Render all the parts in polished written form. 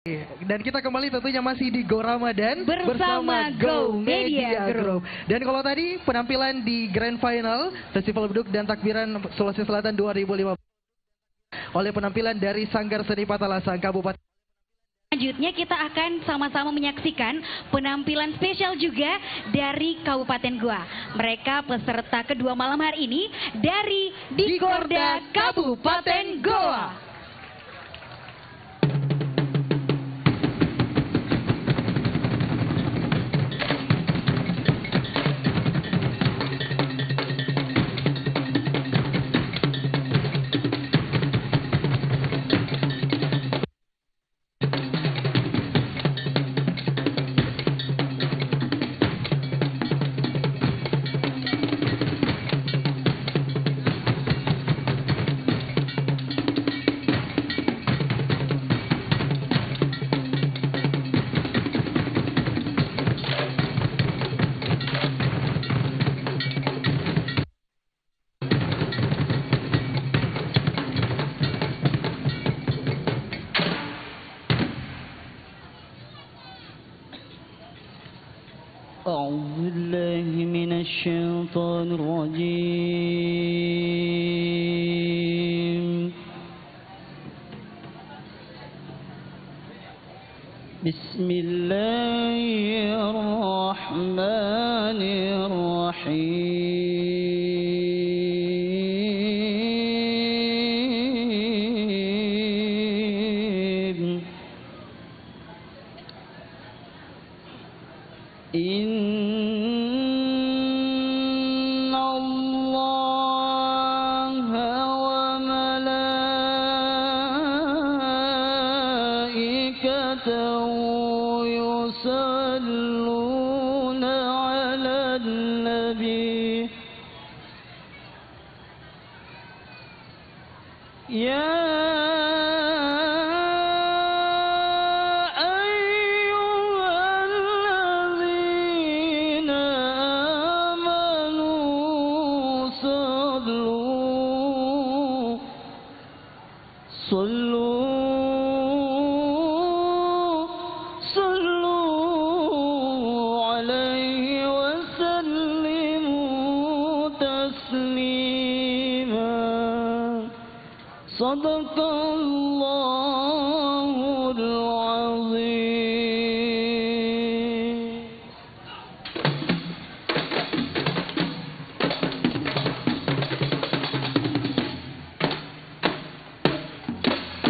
Dan kita kembali tentunya masih di Go Ramadan bersama Go Media Group. Dan kalau tadi penampilan di Grand Final Festival Beduk dan Takbiran Sulawesi Selatan 2015 oleh penampilan dari Sanggar Seni Patalasang Kabupaten. Selanjutnya kita akan sama-sama menyaksikan penampilan spesial juga dari Kabupaten Goa. Mereka peserta kedua malam hari ini dari Dikorda Kabupaten Goa. أعوذ بالله من الشيطان الرجيم. بسم الله الرحمن الرحيم. إن الله وملائكته يصلون على النبي صلوا عليه وسلموا تسليما. صدق الله العظيم.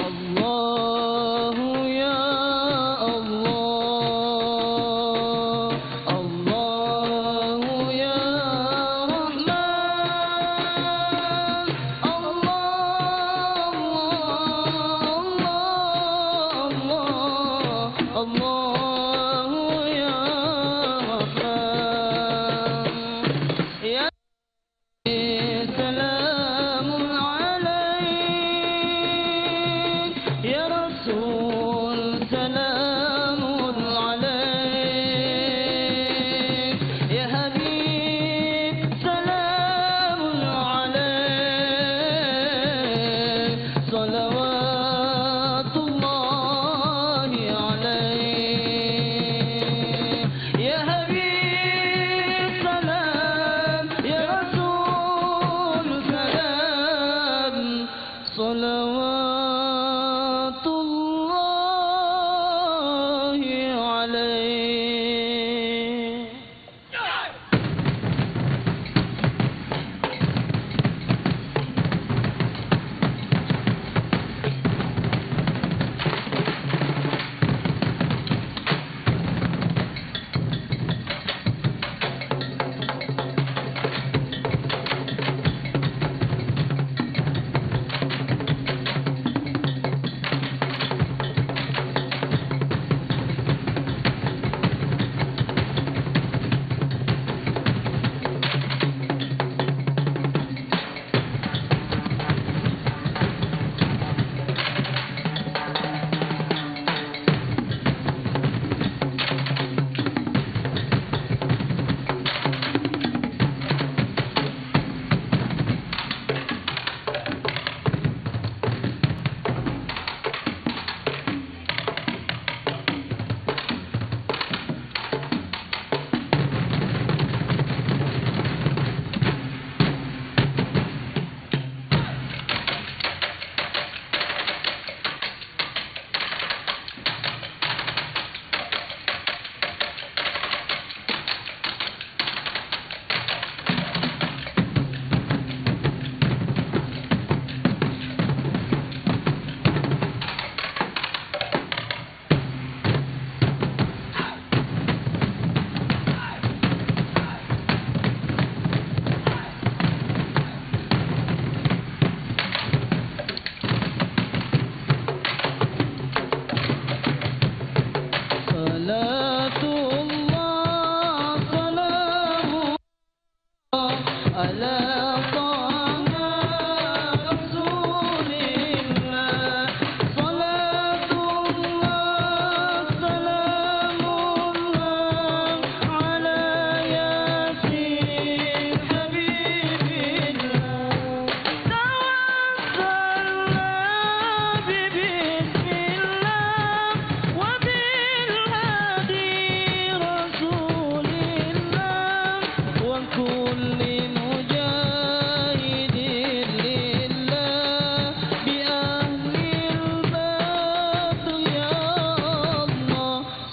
الله يا الله، الله يا رحمن، الله الله الله يا رحمن. يا سلام عليك يا رسول، سلام عليك يا حبيب، سلام عليك صلوات الله عليك يا حبيب، سلام يا رسول، سلام صلوات الله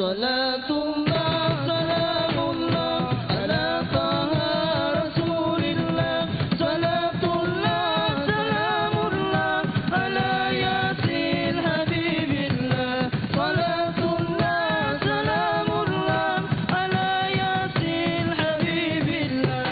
صلاة الله سلام الله على طه رسول الله صلاة الله سلام الله على ياسين حبيب الله صلاة الله سلام الله على ياسين حبيب الله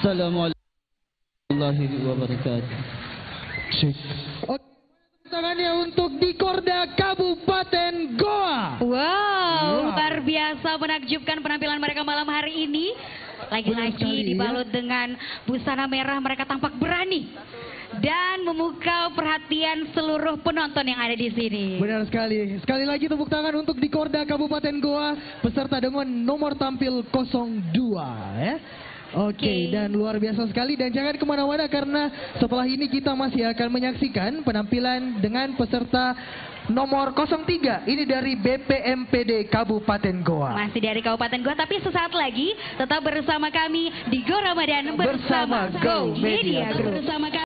Assalamualaikum warahmatullahi wabarakatuh. Oke, tangannya untuk Dikorda Kabupaten Goa. Wow, luar biasa menakjubkan penampilan mereka malam hari ini. Benar sekali, Lagi-lagi ya. dibalut dengan busana merah, mereka tampak berani dan memukau perhatian seluruh penonton yang ada di sini. Benar sekali. Sekali lagi tepuk tangan untuk Dikorda Kabupaten Goa peserta dengan nomor tampil 02 ya. Oke, dan luar biasa sekali dan jangan kemana-mana karena setelah ini kita masih akan menyaksikan penampilan dengan peserta nomor 03. Ini dari BPMPD Kabupaten Goa. Masih dari Kabupaten Goa, tapi sesaat lagi tetap bersama kami di Go Ramadan bersama Go Media Group. Bersama kami.